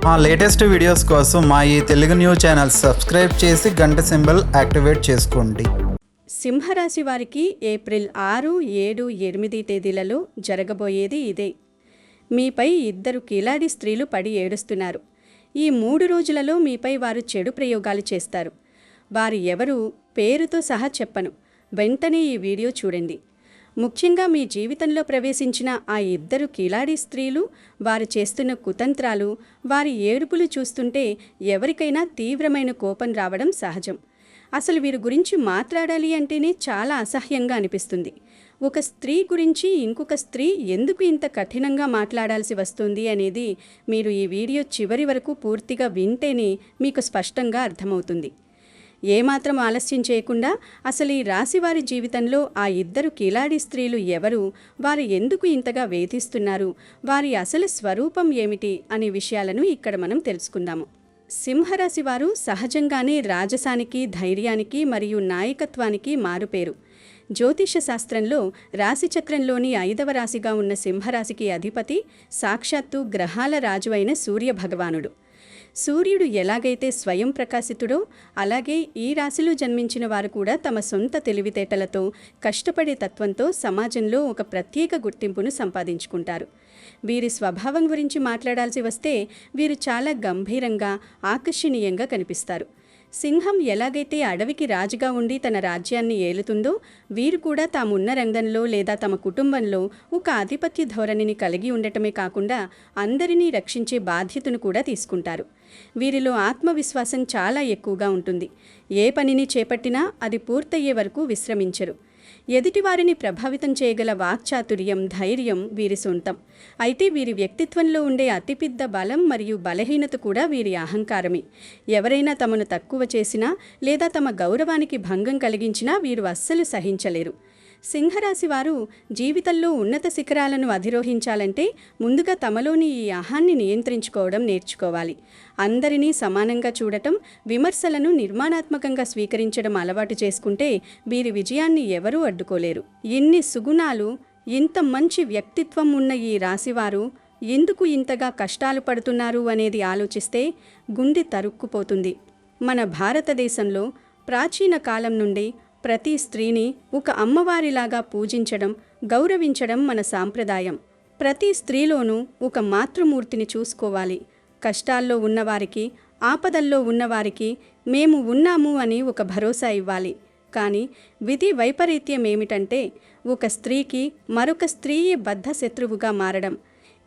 మా latest videos కోసం మా ఈ తెలుగు న్యూస్ ఛానల్ సబ్స్క్రైబ్ చేసి గంట సింబల్ యాక్టివేట్ చేసుకోండి. సింహరాశి వారికి ఏప్రిల్ 6, 7, 8 తేదీలలో జరగబోయేది ఇదే. మీపై 2 కిలాడి స్త్రీలు పడి ఏడుస్తున్నారు. ఈ 3 రోజులలో మీపై వారు చెడు ప్రయోగాలు చేస్తారు. వారు ఎవరు పేరుతో సహా చెప్పను. వెంటనే ఈ వీడియో చూడండి. ముఖ్యంగా మీ జీవితంలో ప్రవేశించిన ఆ 2 కిలాడి స్త్రీలు, వారు చేస్తున్న కుతంత్రాలు, వారి ఏడుపులు చూస్తుంటే ఎవరికైనా తీవ్రమైన కోపం రావడం సహజం. అసలు వీరి గురించి మాట్లాడాలి అంటేనే చాలా అసహ్యంగా అనిపిస్తుంది. ఒక స్త్రీ గురించి ఇంకొక స్త్రీ ఎందుకు ఇంత కఠినంగా మాట్లాడాల్సి వస్తుంది అనేది మీరు ఈ వీడియో చివరి వరకు పూర్తిగా వింటేనే మీకు స్పష్టంగా అర్థమవుతుంది. ఏమాత్రం ఆలస్యం చేయకుండా అసలు ఈ రాశివారి జీవితంలో ఆ 2 కిలాడి స్త్రీలు ఎవరు, వారు ఎందుకు ఇంతగా వేధిస్తున్నారు, వారి అసలు స్వరూపం ఏమిటి అనే విషయాలను ఇక్కడ మనం తెలుసుకుందాము. సింహరాశి వారు సహజంగానే రాజసానికి, ధైర్యానికి మరియు నాయకత్వానికి మారుపేరు. జ్యోతిష శాస్త్రంలో రాశిచక్రంలోని 5వ రాశిగా ఉన్న సింహరాశికి అధిపతి సాక్షాత్తు గ్రహాల రాజు అయిన సూర్య భగవానుడు. సూర్యుడు ఎలాగైతే స్వయం ప్రకాశితుడో అలాగే ఈ రాశిలో జన్మించిన వారు కూడా తమ సొంత తెలివితేటలతో, కష్టపడే తత్వంతో సమాజంలో ఒక ప్రత్యేక గుర్తింపును సంపాదించుకుంటారు. వీరి స్వభావం గురించి మాట్లాడాల్సి వస్తే వీరు చాలా గంభీరంగా, ఆకర్షణీయంగా కనిపిస్తారు. సింహం ఎలాగైతే అడవికి రాజుగా ఉండి తన రాజ్యాన్ని ఏలుతుందో, వీరు కూడా తామున్న రంగంలో లేదా తమ కుటుంబంలో ఒక ఆధిపత్య ధోరణిని కలిగి ఉండటమే కాకుండా అందరినీ రక్షించే బాధ్యతను కూడా తీసుకుంటారు. వీరిలో ఆత్మవిశ్వాసం చాలా ఎక్కువగా ఉంటుంది. ఏ పనిని చేపట్టినా అది పూర్తయ్యే వరకు విశ్రమించరు. ఎదుటివారిని ప్రభావితం చేయగల వాక్చాతుర్యం, ధైర్యం వీరి సొంతం. అయితే వీరి వ్యక్తిత్వంలో ఉండే అతిపెద్ద బలం మరియు బలహీనత కూడా వీరి అహంకారమే. ఎవరైనా తమను తక్కువ చేసినా లేదా తమ గౌరవానికి భంగం కలిగించినా వీరు అస్సలు సహించలేరు. సింహరాశి వారు జీవితంలో ఉన్నత శిఖరాలను అధిరోహించాలంటే ముందుగా తమలోని ఈ అహాన్ని నియంత్రించుకోవడం నేర్చుకోవాలి. అందరినీ సమానంగా చూడటం, విమర్శలను నిర్మాణాత్మకంగా స్వీకరించడం అలవాటు చేసుకుంటే వీరి విజయాన్ని ఎవరూ అడ్డుకోలేరు. ఇన్ని సుగుణాలు, ఇంత మంచి వ్యక్తిత్వం ఉన్న ఈ రాశివారు ఎందుకు ఇంతగా కష్టాలు పడుతున్నారు అనేది ఆలోచిస్తే గుండె తరుక్కుపోతుంది. మన భారతదేశంలో ప్రాచీన కాలం నుండి ప్రతి స్త్రీని ఒక అమ్మవారిలాగా పూజించడం, గౌరవించడం మన సాంప్రదాయం. ప్రతి స్త్రీలోనూ ఒక మాతృమూర్తిని చూసుకోవాలి. కష్టాల్లో ఉన్నవారికి, ఆపదల్లో ఉన్నవారికి మేము ఉన్నాము అని ఒక భరోసా ఇవ్వాలి. కానీ విధి వైపరీత్యం ఏమిటంటే ఒక స్త్రీకి మరొక స్త్రీయే బద్ధ శత్రువుగా మారడం.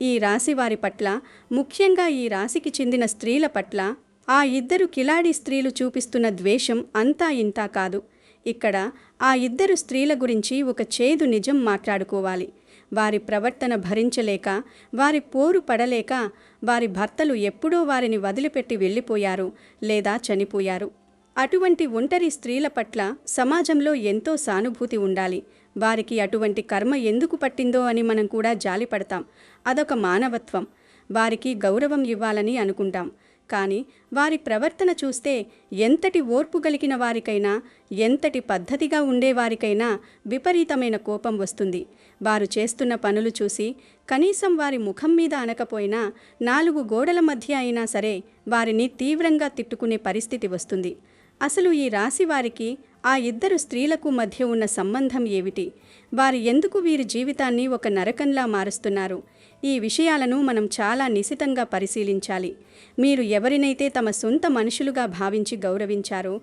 ఈ రాశి వారి పట్ల, ముఖ్యంగా ఈ రాశికి చెందిన స్త్రీల పట్ల ఆ 2 కిలాడి స్త్రీలు చూపిస్తున్న ద్వేషం అంతా ఇంతా కాదు. ఇక్కడ ఆ 2 స్త్రీల గురించి ఒక చేదు నిజం మాట్లాడుకోవాలి. వారి ప్రవర్తన భరించలేక, వారి పోరు పడలేక వారి భర్తలు ఎప్పుడో వారిని వదిలిపెట్టి వెళ్ళిపోయారు లేదా చనిపోయారు. అటువంటి ఒంటరి స్త్రీల పట్ల సమాజంలో ఎంతో సానుభూతి ఉండాలి. వారికి అటువంటి కర్మ ఎందుకు పట్టిందో అని మనం కూడా జాలిపడతాం. అదొక మానవత్వం. వారికి గౌరవం ఇవ్వాలని అనుకుంటాం. కానీ వారి ప్రవర్తన చూస్తే ఎంతటి ఓర్పు కలిగిన వారికైనా, ఎంతటి పద్ధతిగా ఉండేవారికైనా విపరీతమైన కోపం వస్తుంది. వారు చేస్తున్న పనులు చూసి కనీసం వారి ముఖం మీద అనకపోయినా 4 గోడల మధ్య అయినా సరే వారిని తీవ్రంగా తిట్టుకునే పరిస్థితి వస్తుంది. అసలు ఈ రాశి వారికి ఆ 2 స్త్రీలకు మధ్య ఉన్న సంబంధం ఏమిటి? వారు ఎందుకు వీరి జీవితాన్ని ఒక నరకంలా మారుస్తున్నారు? ఈ విషయాలను మనం చాలా నిశితంగా పరిశీలించాలి. మీరు ఎవరినైతే తమ సొంత మనుషులుగా భావించి గౌరవించారో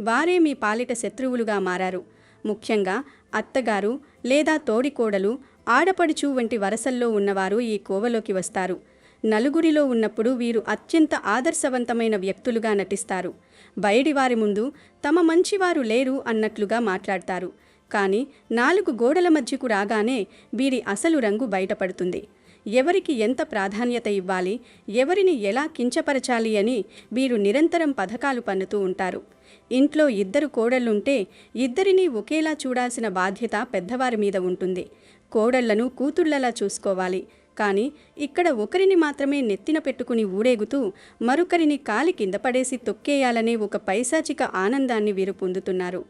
వారే మీ పాలిట శత్రువులుగా మారారు. ముఖ్యంగా అత్తగారు లేదా తోడికోడలు, ఆడపడుచు వంటి వరసల్లో ఉన్నవారు ఈ కోవలోకి వస్తారు. నలుగురిలో ఉన్నప్పుడు వీరు అత్యంత ఆదర్శవంతమైన వ్యక్తులుగా నటిస్తారు. బయటివారి ముందు తమ మంచివారు లేరు అన్నట్లుగా మాట్లాడతారు. కానీ 4 గోడల మధ్యకు రాగానే వీరి అసలు రంగు బయటపడుతుంది. ఎవరికి ఎంత ప్రాధాన్యత ఇవ్వాలి, ఎవరిని ఎలా కించపరచాలి అని వీరు నిరంతరం పథకాలు పన్నుతూ ఉంటారు. ఇంట్లో 2 కోడళ్లుంటే 2ని ఒకేలా చూడాల్సిన బాధ్యత పెద్దవారి మీద ఉంటుంది. కోడళ్లను కూతుళ్లలా చూసుకోవాలి. కానీ ఇక్కడ ఒకరిని మాత్రమే నెత్తిన పెట్టుకుని ఊరేగుతూ మరొకరిని కాలి కింద పడేసి తొక్కేయాలనే ఒక పైశాచిక ఆనందాన్ని వీరు పొందుతున్నారు.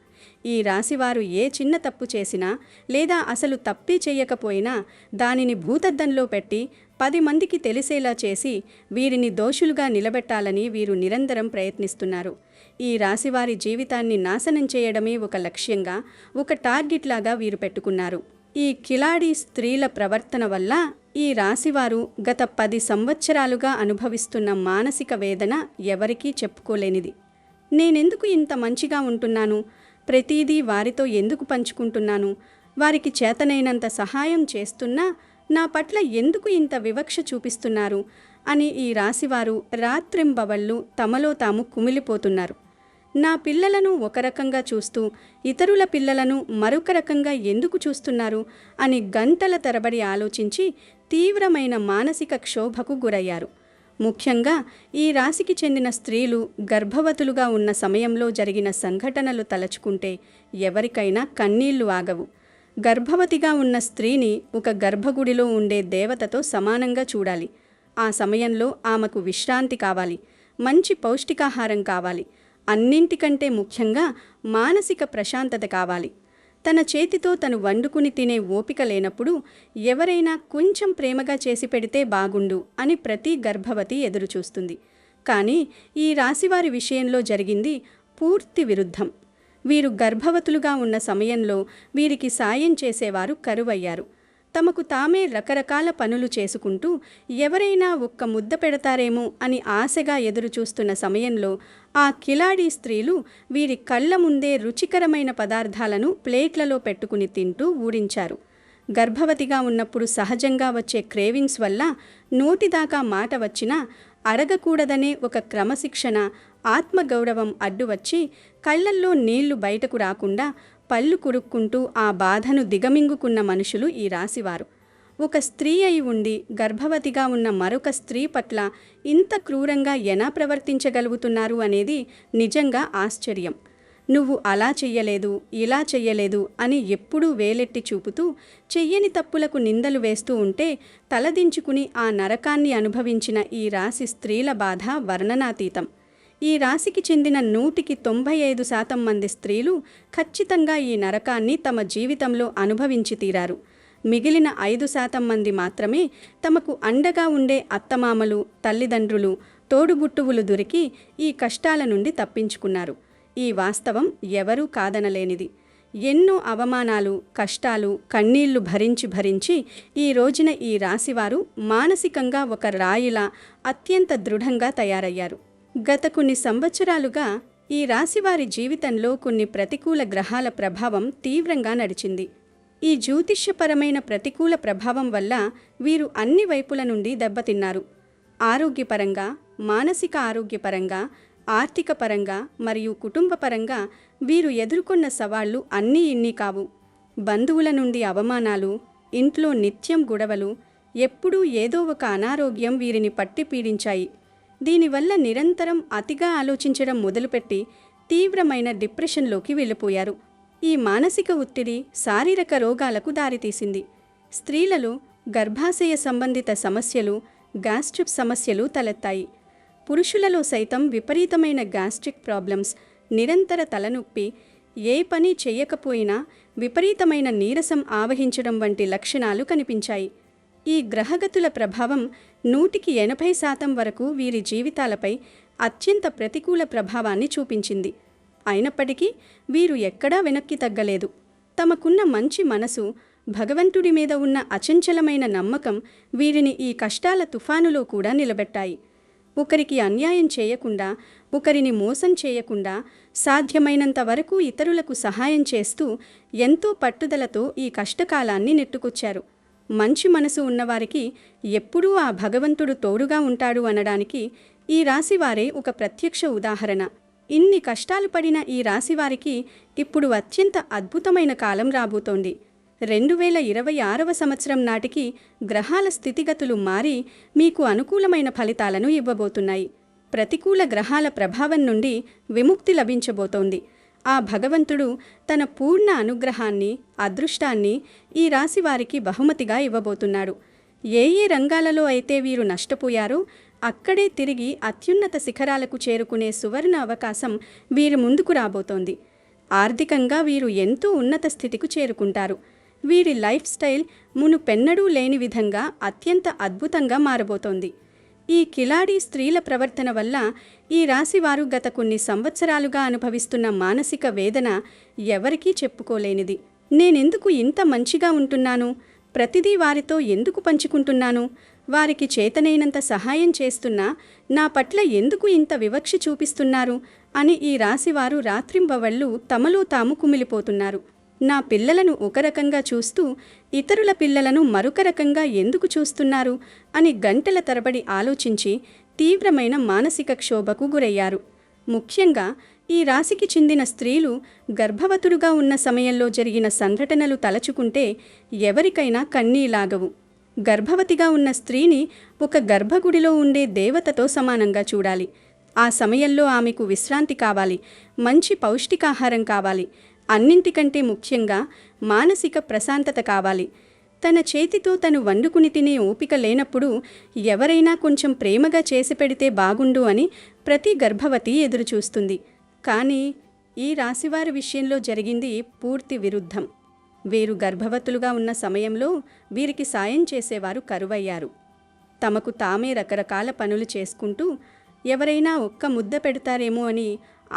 ఈ రాశివారు ఏ చిన్న తప్పు చేసినా లేదా అసలు తప్పే చేయకపోయినా దానిని భూతద్దంలో పెట్టి 10 మందికి తెలిసేలా చేసి వీరిని దోషులుగా నిలబెట్టాలని వీరు నిరంతరం ప్రయత్నిస్తున్నారు. ఈ రాశివారి జీవితాన్ని నాశనం చేయడమే ఒక లక్ష్యంగా, ఒక టార్గెట్ లాగా వీరు పెట్టుకున్నారు. ఈ కిలాడి స్త్రీల ప్రవర్తన వల్ల ఈ రాశివారు గత 10 సంవత్సరాలుగా అనుభవిస్తున్న మానసిక వేదన ఎవరికీ చెప్పుకోలేనిది. నేనెందుకు ఇంత మంచిగా ఉంటున్నాను? ప్రతిదీ వారితో ఎందుకు పంచుకుంటున్నాను? వారికి చేతనైనంత సహాయం చేస్తున్నా నా పట్ల ఎందుకు ఇంత వివక్ష చూపిస్తున్నారు అని ఈ రాశివారు రాత్రింబవళ్ళు తమలో తాము కుమిలిపోతున్నారు. నా పిల్లలను ఒక రకంగా చూస్తూ ఇతరుల పిల్లలను మరొక రకంగా ఎందుకు చూస్తున్నారు అని గంటల తరబడి ఆలోచించి తీవ్రమైన మానసిక క్షోభకు గురయ్యారు. ముఖ్యంగా ఈ రాశికి చెందిన స్త్రీలు గర్భవతులుగా ఉన్న సమయంలో జరిగిన సంఘటనలు తలచుకుంటే ఎవరికైనా కన్నీళ్లు ఆగవు. గర్భవతిగా ఉన్న స్త్రీని ఒక గర్భగుడిలో ఉండే దేవతతో సమానంగా చూడాలి. ఆ సమయంలో ఆమెకు విశ్రాంతి కావాలి, మంచి పౌష్టికాహారం కావాలి, అన్నింటికంటే ముఖ్యంగా మానసిక ప్రశాంతత కావాలి. తన చేతితో తను వండుకుని తినే ఓపిక లేనప్పుడు ఎవరైనా కొంచెం ప్రేమగా చేసి పెడితే బాగుండు అని ప్రతి గర్భవతి ఎదురుచూస్తుంది. కానీ ఈ రాశివారి విషయంలో జరిగింది పూర్తి విరుద్ధం. వీరు గర్భవతులుగా ఉన్న సమయంలో వీరికి సాయం చేసేవారు కరువయ్యారు. తమకు తామే రకరకాల పనులు చేసుకుంటూ ఎవరైనా ఒక్క ముద్ద పెడతారేమో అని ఆశగా ఎదురుచూస్తున్న సమయంలో ఆ కిలాడి స్త్రీలు వీరి కళ్ళ ముందే రుచికరమైన పదార్థాలను ప్లేట్లలో పెట్టుకుని తింటూ ఊడించారు. గర్భవతిగా ఉన్నప్పుడు సహజంగా వచ్చే క్రేవింగ్స్ వల్ల నోటిదాకా మాట వచ్చినా అడగకూడదనే ఒక క్రమశిక్షణ, ఆత్మగౌరవం అడ్డు వచ్చి కళ్ళల్లో నీళ్లు బయటకు రాకుండా పళ్ళు కురుక్కుంటూ ఆ బాధను దిగమింగుకున్న మనుషులు ఈ రాశివారు. ఒక స్త్రీ అయి ఉండి గర్భవతిగా ఉన్న మరొక స్త్రీ పట్ల ఇంత క్రూరంగా ఎలా ప్రవర్తించగలుగుతున్నారు అనేది నిజంగా ఆశ్చర్యం. నువ్వు అలా చెయ్యలేదు, ఇలా చెయ్యలేదు అని ఎప్పుడూ వేలెట్టి చూపుతూ చెయ్యని తప్పులకు నిందలు వేస్తూ ఉంటే తలదించుకుని ఆ నరకాన్ని అనుభవించిన ఈ రాశి స్త్రీల బాధ వర్ణనాతీతం. ఈ రాశికి చెందిన 100కి 95% మంది స్త్రీలు ఖచ్చితంగా ఈ నరకాన్ని తమ జీవితంలో అనుభవించి తీరారు. మిగిలిన 5% మంది మాత్రమే తమకు అండగా ఉండే అత్తమామలు, తల్లిదండ్రులు, తోడుబుట్టువులు దొరికి ఈ కష్టాల నుండి తప్పించుకున్నారు. ఈ వాస్తవం ఎవరూ కాదనలేనిది. ఎన్నో అవమానాలు, కష్టాలు, కన్నీళ్లు భరించి ఈ రోజున ఈ రాశివారు మానసికంగా ఒక రాయిలా అత్యంత దృఢంగా తయారయ్యారు. గత కొన్ని సంవత్సరాలుగా ఈ రాశివారి జీవితంలో కొన్ని ప్రతికూల గ్రహాల ప్రభావం తీవ్రంగా నడిచింది. ఈ జ్యోతిష్యపరమైన ప్రతికూల ప్రభావం వల్ల వీరు అన్ని వైపుల నుండి దెబ్బతిన్నారు. ఆరోగ్యపరంగా, మానసిక ఆరోగ్యపరంగా, ఆర్థిక పరంగా మరియు కుటుంబపరంగా వీరు ఎదుర్కొన్న సవాళ్లు అన్నీ ఇన్ని కావు. బంధువుల నుండి అవమానాలు, ఇంట్లో నిత్యం గొడవలు, ఎప్పుడూ ఏదో ఒక అనారోగ్యం వీరిని పట్టి పీడించాయి. దీనివల్ల నిరంతరం అతిగా ఆలోచించడం మొదలుపెట్టి తీవ్రమైన డిప్రెషన్లోకి వెళ్ళిపోయారు. ఈ మానసిక ఒత్తిడి శారీరక రోగాలకు దారితీసింది. స్త్రీలలో గర్భాశయ సంబంధిత సమస్యలు, గ్యాస్ట్రిక్ సమస్యలు తలెత్తాయి. పురుషులలో సైతం విపరీతమైన గ్యాస్ట్రిక్ ప్రాబ్లమ్స్, నిరంతర తలనొప్పి, ఏ పని చెయ్యకపోయినా విపరీతమైన నీరసం ఆవహించడం వంటి లక్షణాలు కనిపించాయి. ఈ గ్రహగతుల ప్రభావం 100కి 80% వరకు వీరి జీవితాలపై అత్యంత ప్రతికూల ప్రభావాన్ని చూపించింది. అయినప్పటికీ వీరు ఎక్కడా వెనక్కి తగ్గలేదు. తమకున్న మంచి మనసు, భగవంతుడి మీద ఉన్న అచంచలమైన నమ్మకం వీరిని ఈ కష్టాల తుఫానులో కూడా నిలబెట్టాయి. ఒకరికి అన్యాయం చేయకుండా, ఒకరిని మోసం చేయకుండా, సాధ్యమైనంత వరకు ఇతరులకు సహాయం చేస్తూ ఎంతో పట్టుదలతో ఈ కష్టకాలాన్ని నెట్టుకొచ్చారు. మంచి మనసు ఉన్నవారికి ఎప్పుడూ ఆ భగవంతుడు తోడుగా ఉంటాడు అనడానికి ఈ రాశివారే ఒక ప్రత్యక్ష ఉదాహరణ. ఇన్ని కష్టాలు పడిన ఈ రాశివారికి ఇప్పుడు అత్యంత అద్భుతమైన కాలం రాబోతోంది. 2026వ సంవత్సరం నాటికి గ్రహాల స్థితిగతులు మారి మీకు అనుకూలమైన ఫలితాలను ఇవ్వబోతున్నాయి. ప్రతికూల గ్రహాల ప్రభావం నుండి విముక్తి లభించబోతోంది. ఆ భగవంతుడు తన పూర్ణ అనుగ్రహాన్ని, అదృష్టాన్ని ఈ రాశివారికి బహుమతిగా ఇవ్వబోతున్నాడు. ఏ రంగాలలో అయితే వీరు నష్టపోయారో అక్కడే తిరిగి అత్యున్నత శిఖరాలకు చేరుకునే సువర్ణ అవకాశం వీరి ముందుకు రాబోతోంది. ఆర్థికంగా వీరు ఎంతో ఉన్నత స్థితికి చేరుకుంటారు. వీరి లైఫ్ స్టైల్ మునుపెన్నడూ లేని విధంగా అత్యంత అద్భుతంగా మారబోతోంది. ఈ కిలాడీ స్త్రీల ప్రవర్తన వల్ల ఈ రాశివారు గత కొన్ని సంవత్సరాలుగా అనుభవిస్తున్న మానసిక వేదన ఎవరికీ చెప్పుకోలేనిది. నేనెందుకు ఇంత మంచిగా ఉంటున్నాను? ప్రతిదీ వారితో ఎందుకు పంచుకుంటున్నాను? వారికి చేతనైనంత సహాయం చేస్తున్నా నా పట్ల ఎందుకు ఇంత వివక్ష చూపిస్తున్నారు అని ఈ రాశివారు రాత్రింబవళ్ళు తమలో తాము కుమిలిపోతున్నారు. నా పిల్లలను ఒక రకంగా చూస్తూ ఇతరుల పిల్లలను మరొక రకంగా ఎందుకు చూస్తున్నారు అని గంటల తరబడి ఆలోచించి తీవ్రమైన మానసిక క్షోభకు గురయ్యారు. ముఖ్యంగా ఈ రాశికి చెందిన స్త్రీలు గర్భవతులుగా ఉన్న సమయంలో జరిగిన సంఘటనలు తలచుకుంటే ఎవరికైనా కన్నీలాగవు. గర్భవతిగా ఉన్న స్త్రీని ఒక గర్భగుడిలో ఉండే దేవతతో సమానంగా చూడాలి. ఆ సమయంలో ఆమెకు విశ్రాంతి కావాలి, మంచి పౌష్టికాహారం కావాలి, అన్నింటికంటే ముఖ్యంగా మానసిక ప్రశాంతత కావాలి. తన చేతితో తను వండుకుని తినే ఓపిక లేనప్పుడు ఎవరైనా కొంచెం ప్రేమగా చేసి పెడితే బాగుండు అని ప్రతి గర్భవతి ఎదురుచూస్తుంది. కానీ ఈ రాశివారి విషయంలో జరిగింది పూర్తి విరుద్ధం. వీరు గర్భవతులుగా ఉన్న సమయంలో వీరికి సాయం చేసేవారు కరువయ్యారు. తమకు తామే రకరకాల పనులు చేసుకుంటూ ఎవరైనా ఒక్క ముద్ద పెడతారేమో అని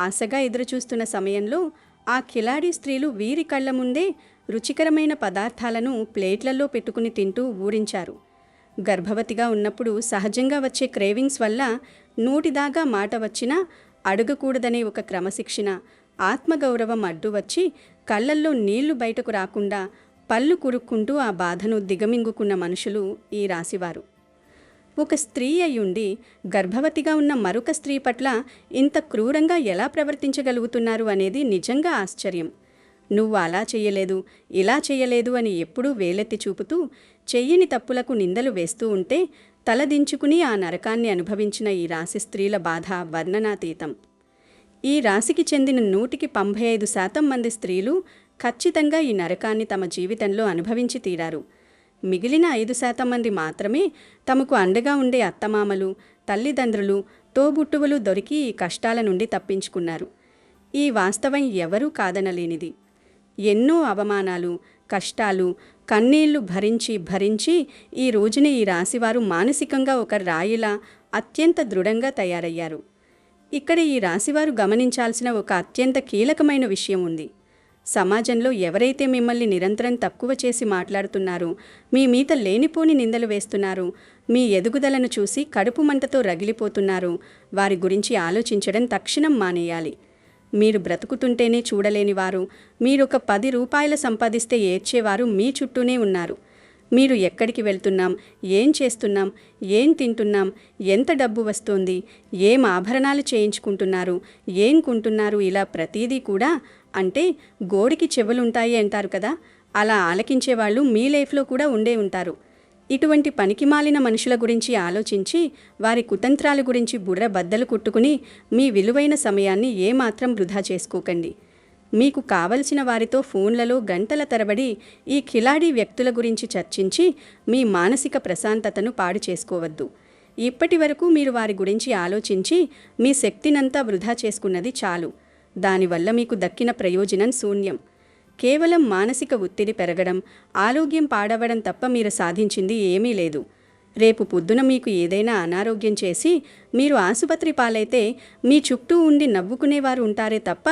ఆశగా ఎదురుచూస్తున్న సమయంలో ఆ కిలాడీ స్త్రీలు వీరి కళ్ల ముందే రుచికరమైన పదార్థాలను ప్లేట్లలో పెట్టుకుని తింటూ ఊరించారు. గర్భవతిగా ఉన్నప్పుడు సహజంగా వచ్చే క్రేవింగ్స్ వల్ల నోటిదాగా మాట వచ్చినా అడగకూడదనే ఒక క్రమశిక్షణ, ఆత్మగౌరవం అడ్డు వచ్చి కళ్ళల్లో నీళ్లు బయటకు రాకుండా పళ్ళు కురుక్కుంటూ ఆ బాధను దిగమింగుకున్న మనుషులు ఈ రాశివారు. ఒక స్త్రీ అయ్యుండి గర్భవతిగా ఉన్న మరొక స్త్రీ పట్ల ఇంత క్రూరంగా ఎలా ప్రవర్తించగలుగుతున్నారు అనేది నిజంగా ఆశ్చర్యం. నువ్వు అలా చెయ్యలేదు, ఇలా చెయ్యలేదు అని ఎప్పుడూ వేలెత్తి చూపుతూ చెయ్యని తప్పులకు నిందలు వేస్తూ ఉంటే తలదించుకుని ఆ నరకాన్ని అనుభవించిన ఈ రాశి స్త్రీల బాధ వర్ణనాతీతం. ఈ రాశికి చెందిన 195% మంది స్త్రీలు ఖచ్చితంగా ఈ నరకాన్ని తమ జీవితంలో అనుభవించి తీరారు. మిగిలిన 5% మంది మాత్రమే తమకు అండగా ఉండే అత్తమామలు, తల్లిదండ్రులు, తోబుట్టువులు దొరికి ఈ కష్టాల నుండి తప్పించుకున్నారు. ఈ వాస్తవం ఎవరూ కాదనలేనిది. ఎన్నో అవమానాలు, కష్టాలు, కన్నీళ్లు భరించి ఈ రోజున ఈ రాశివారు మానసికంగా ఒక రాయిలా అత్యంత దృఢంగా తయారయ్యారు. ఇక్కడ ఈ రాశివారు గమనించాల్సిన ఒక అత్యంత కీలకమైన విషయం ఉంది. సమాజంలో ఎవరైతే మిమ్మల్ని నిరంతరం తక్కువ చేసి మాట్లాడుతున్నారో, మీ మీద లేనిపోని నిందలు వేస్తున్నారో, మీ ఎదుగుదలను చూసి కడుపు మంటతో రగిలిపోతున్నారో వారి గురించి ఆలోచించడం తక్షణం మానేయాలి. మీరు బ్రతుకుతుంటేనే చూడలేనివారు, మీరొక 10 రూపాయలు సంపాదిస్తే ఏడ్చేవారు మీ చుట్టూనే ఉన్నారు. మీరు ఎక్కడికి వెళ్తున్నాం, ఏం చేస్తున్నాం, ఏం తింటున్నాం, ఎంత డబ్బు వస్తోంది, ఏం ఆభరణాలు చేయించుకుంటున్నారు, ఏం కొంటున్నారు, ఇలా ప్రతీదీ కూడా అంటే గోడికి చెవులుంటాయి అంటారు కదా, అలా ఆలకించేవాళ్ళు మీ లైఫ్లో కూడా ఉండే ఉంటారు. ఇటువంటి పనికిమాలిన మనుషుల గురించి ఆలోచించి వారి కుతంత్రాల గురించి బుర్ర బద్దలు కుట్టుకుని మీ విలువైన సమయాన్ని ఏమాత్రం వృధా చేసుకోకండి. మీకు కావలసిన వారితో ఫోన్లలో గంటల తరబడి ఈ కిలాడీ వ్యక్తుల గురించి చర్చించి మీ మానసిక ప్రశాంతతను పాడు చేసుకోవద్దు. ఇప్పటి వరకు మీరు వారి గురించి ఆలోచించి మీ శక్తినంతా వృధా చేసుకున్నది చాలు. దానివల్ల మీకు దక్కిన ప్రయోజనం శూన్యం. కేవలం మానసిక ఒత్తిడి పెరగడం, ఆరోగ్యం పాడవడం తప్ప మీరు సాధించింది ఏమీ లేదు. రేపు పొద్దున మీకు ఏదైనా అనారోగ్యం చేసి మీరు ఆసుపత్రి పాలైతే మీ చుట్టూ ఉండి నవ్వుకునేవారు ఉంటారే తప్ప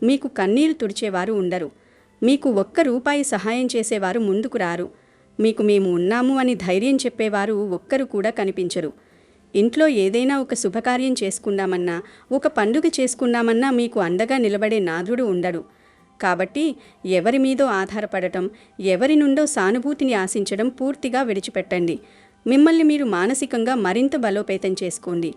మీకు కన్నీరు తుడిచేవారు ఉండరు. మీకు ₹1 సహాయం చేసేవారు ముందుకు రారు. మీకు మేము ఉన్నాము అని ధైర్యం చెప్పేవారు ఒక్కరు కూడా కనిపించరు. ఇంట్లో ఏదైనా ఒక శుభకార్యం చేసుకుందామన్నా, ఒక పండుగ చేసుకుందామన్నా మీకు అండగా నిలబడే నాథుడు ఉండడు. కాబట్టి ఎవరి మీదో ఆధారపడటం, ఎవరి నుండో సానుభూతిని ఆశించడం పూర్తిగా విడిచిపెట్టండి. మిమ్మల్ని మీరు మానసికంగా మరింత బలోపేతం చేసుకోండి.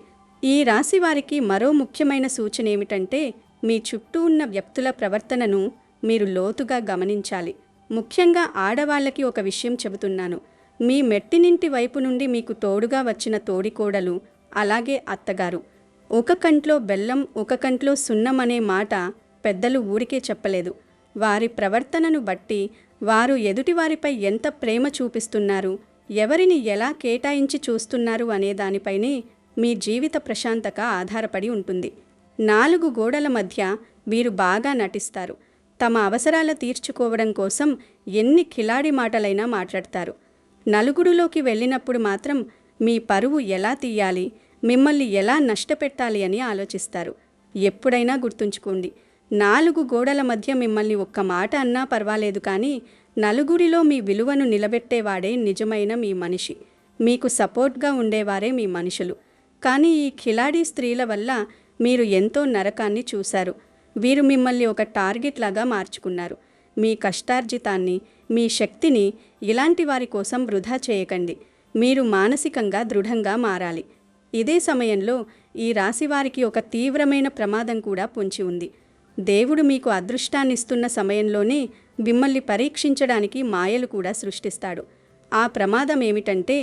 ఈ రాశి వారికి మరో ముఖ్యమైన సూచన ఏమిటంటే, మీ చుట్టూ ఉన్న వ్యక్తుల ప్రవర్తనను మీరు లోతుగా గమనించాలి. ముఖ్యంగా ఆడవాళ్ళకి ఒక విషయం చెబుతున్నాను. మీ మెట్టినింటి వైపు నుండి మీకు తోడుగా వచ్చిన తోడికోడలు, అలాగే అత్తగారు, ఒక కంట్లో బెల్లం ఒక కంట్లో సున్నం అనే మాట పెద్దలు ఊరికే చెప్పలేదు. వారి ప్రవర్తనను బట్టి వారు ఎదుటివారిపై ఎంత ప్రేమ చూపిస్తున్నారు, ఎవరిని ఎలా కేటాయించి చూస్తున్నారు అనే దానిపైనే మీ జీవిత ప్రశాంతత ఆధారపడి ఉంటుంది. 4 గోడల మధ్య వీరు బాగా నటిస్తారు, తమ అవసరాలు తీర్చుకోవడం కోసం ఎన్ని కిలాడి మాటలైనా మాట్లాడతారు. నలుగురిలోకి వెళ్ళినప్పుడు మాత్రం మీ పరువు ఎలా తీయాలి, మిమ్మల్ని ఎలా నష్టపెట్టాలి అని ఆలోచిస్తారు. ఎప్పుడైనా గుర్తుంచుకోండి, 4 గోడల మధ్య మిమ్మల్ని ఒక్క మాట అన్నా పర్వాలేదు, కానీ నలుగురిలో మీ విలువను నిలబెట్టేవాడే నిజమైన మీ మనిషి. మీకు సపోర్ట్గా ఉండేవారే మీ మనుషులు. కానీ ఈ కిలాడి స్త్రీల వల్ల మీరు ఎంతో నరకాన్ని చూశారు. వీరు మిమ్మల్ని ఒక టార్గెట్ లాగా మార్చుకున్నారు. మీ కష్టార్జితాన్ని, మీ శక్తిని ఇలాంటి వారి కోసం వృధా చేయకండి. మీరు మానసికంగా దృఢంగా మారాలి. ఇదే సమయంలో ఈ రాశివారికి ఒక తీవ్రమైన ప్రమాదం కూడా పొంచి ఉంది. దేవుడు మీకు అదృష్టాన్నిస్తున్న సమయంలోనే మిమ్మల్ని పరీక్షించడానికి మాయలు కూడా సృష్టిస్తాడు. ఆ ప్రమాదం ఏమిటంటే,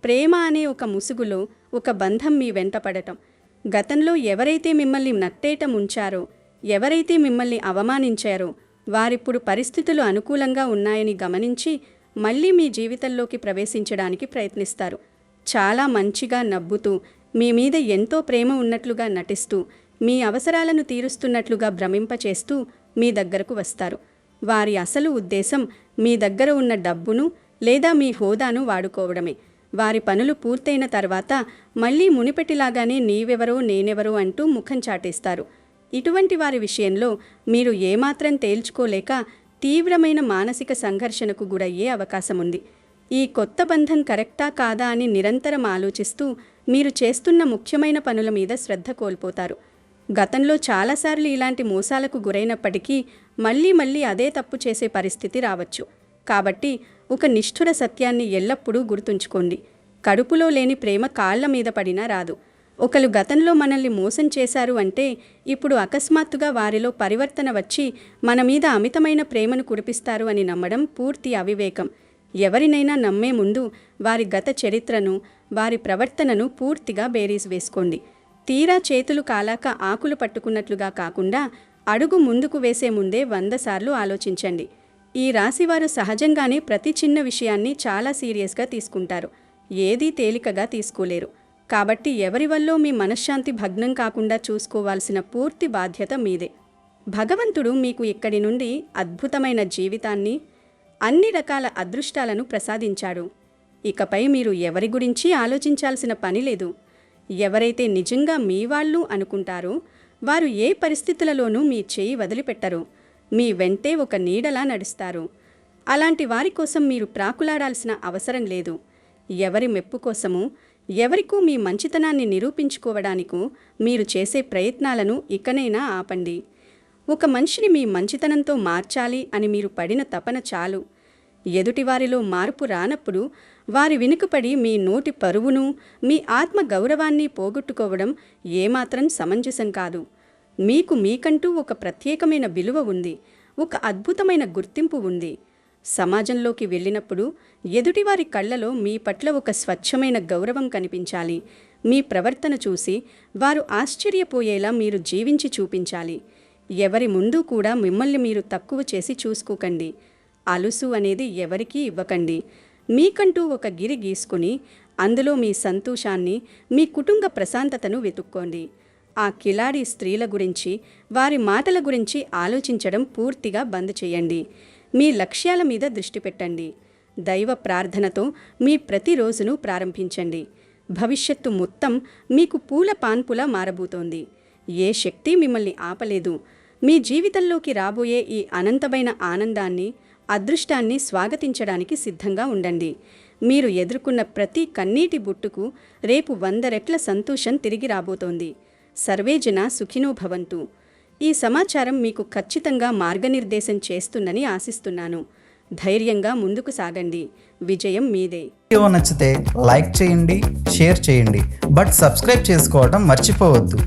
ప్రేమ అనే ఒక ముసుగులో ఒక బంధం మీ వెంట పడటం. గతంలో ఎవరైతే మిమ్మల్ని నట్టేట ముంచారో, ఎవరైతే మిమ్మల్ని అవమానించారో, వారిప్పుడు పరిస్థితులు అనుకూలంగా ఉన్నాయని గమనించి మళ్ళీ మీ జీవితంలోకి ప్రవేశించడానికి ప్రయత్నిస్తారు. చాలా మంచిగా నవ్వుతూ, మీ మీద ఎంతో ప్రేమ ఉన్నట్లుగా నటిస్తూ, మీ అవసరాలను తీరుస్తున్నట్లుగా భ్రమింపచేస్తూ మీ దగ్గరకు వస్తారు. వారి అసలు ఉద్దేశం మీ దగ్గర ఉన్న డబ్బును లేదా మీ హోదాను వాడుకోవడమే. వారి పనులు పూర్తయిన తర్వాత మళ్ళీ మునిపెట్టిలాగానే నీవెవరో నేనెవరో అంటూ ముఖం చాటేస్తారు. ఇటువంటి వారి విషయంలో మీరు ఏమాత్రం తేల్చుకోలేక తీవ్రమైన మానసిక సంఘర్షణకు గురయ్యే అవకాశం ఉంది. ఈ కొత్త బంధం కరెక్టా కాదా అని నిరంతరం ఆలోచిస్తూ మీరు చేస్తున్న ముఖ్యమైన పనుల మీద శ్రద్ధ కోల్పోతారు. గతంలో చాలాసార్లు ఇలాంటి మోసాలకు గురైనప్పటికీ మళ్ళీ అదే తప్పు చేసే పరిస్థితి రావచ్చు. కాబట్టి ఒక నిష్ఠుర సత్యాన్ని ఎల్లప్పుడూ గుర్తుంచుకోండి. కడుపులో లేని ప్రేమ కాళ్ల మీద పడినా రాదు. ఒకరు గతంలో మనల్ని మోసం చేశారు అంటే ఇప్పుడు అకస్మాత్తుగా వారిలో పరివర్తన వచ్చి మన మీద అమితమైన ప్రేమను కురిపిస్తారు అని నమ్మడం పూర్తి అవివేకం. ఎవరినైనా నమ్మే ముందు వారి గత చరిత్రను, వారి ప్రవర్తనను పూర్తిగా బేరీజ్ వేసుకోండి. తీరా చేతులు కాలాక ఆకులు పట్టుకున్నట్లుగా కాకుండా అడుగు ముందుకు వేసే ముందే 100 సార్లు ఆలోచించండి. ఈ రాశివారు సహజంగానే ప్రతి చిన్న విషయాన్ని చాలా సీరియస్గా తీసుకుంటారు. ఏదీ తేలికగా తీసుకోలేరు. కాబట్టి ఎవరి వల్లో మీ మనశ్శాంతి భగ్నం కాకుండా చూసుకోవాల్సిన పూర్తి బాధ్యత మీదే. భగవంతుడు మీకు ఇక్కడి నుండి అద్భుతమైన జీవితాన్ని, అన్ని రకాల అదృష్టాలను ప్రసాదించాడు. ఇకపై మీరు ఎవరి గురించి ఆలోచించాల్సిన పని లేదు. ఎవరైతే నిజంగా మీ వాళ్ళు అనుకుంటారో వారు ఏ పరిస్థితులలోనూ మీ చేయి వదిలిపెట్టరు. మీ వెంటే ఒక నీడలా నడుస్తారు. అలాంటి వారి కోసం మీరు ప్రాకులాడాల్సిన అవసరం లేదు. ఎవరి మెప్పు కోసమో, ఎవరికూ మీ మంచితనాన్ని నిరూపించుకోవడానికో మీరు చేసే ప్రయత్నాలను ఇకనైనా ఆపండి. ఒక మనిషిని మీ మంచితనంతో మార్చాలి అని మీరు పడిన తపన చాలు. ఎదుటివారిలో మార్పు రానప్పుడు వారి వెనుకపడి మీ నోటి పరువును, మీ ఆత్మ గౌరవాన్ని పోగొట్టుకోవడం ఏమాత్రం సమంజసం కాదు. మీకు మీకంటూ ఒక ప్రత్యేకమైన విలువ ఉంది. ఒక అద్భుతమైన గుర్తింపు ఉంది. సమాజంలోకి వెళ్ళినప్పుడు ఎదుటివారి కళ్ళలో మీ పట్ల ఒక స్వచ్ఛమైన గౌరవం కనిపించాలి. మీ ప్రవర్తన చూసి వారు ఆశ్చర్యపోయేలా మీరు జీవించి చూపించాలి. ఎవరి ముందు కూడా మిమ్మల్ని మీరు తక్కువ చేసి చూసుకోకండి. అలుసు అనేది ఎవరికీ ఇవ్వకండి. మీకంటూ ఒక గిరి గీసుకుని అందులో మీ సంతోషాన్ని, మీ కుటుంబ ప్రశాంతతను వెతుక్కోండి. ఆ కిలాడి స్త్రీల గురించి, వారి మాటల గురించి ఆలోచించడం పూర్తిగా బంద్ చేయండి. మీ లక్ష్యాల మీద దృష్టి పెట్టండి. దైవ ప్రార్థనతో మీ ప్రతిరోజును ప్రారంభించండి. భవిష్యత్తు మొత్తం మీకు పూల పాన్పులా మారబోతోంది. ఏ శక్తి మిమ్మల్ని ఆపలేదు. మీ జీవితంలోకి రాబోయే ఈ అనంతమైన ఆనందాన్ని, అదృష్టాన్ని స్వాగతించడానికి సిద్ధంగా ఉండండి. మీరు ఎదుర్కొన్న ప్రతి కన్నీటి బుట్టుకు రేపు 100 రెట్ల సంతోషం తిరిగి రాబోతోంది. సర్వేజన సుఖినో భవంతు. ఈ సమాచారం మీకు ఖచ్చితంగా మార్గనిర్దేశం చేస్తుందని ఆశిస్తున్నాను. ధైర్యంగా ముందుకు సాగండి. విజయం మీదే. వీడియో నచ్చితే లైక్ చేయండి, షేర్ చేయండి, బట్ సబ్స్క్రైబ్ చేసుకోవడం మర్చిపోవద్దు.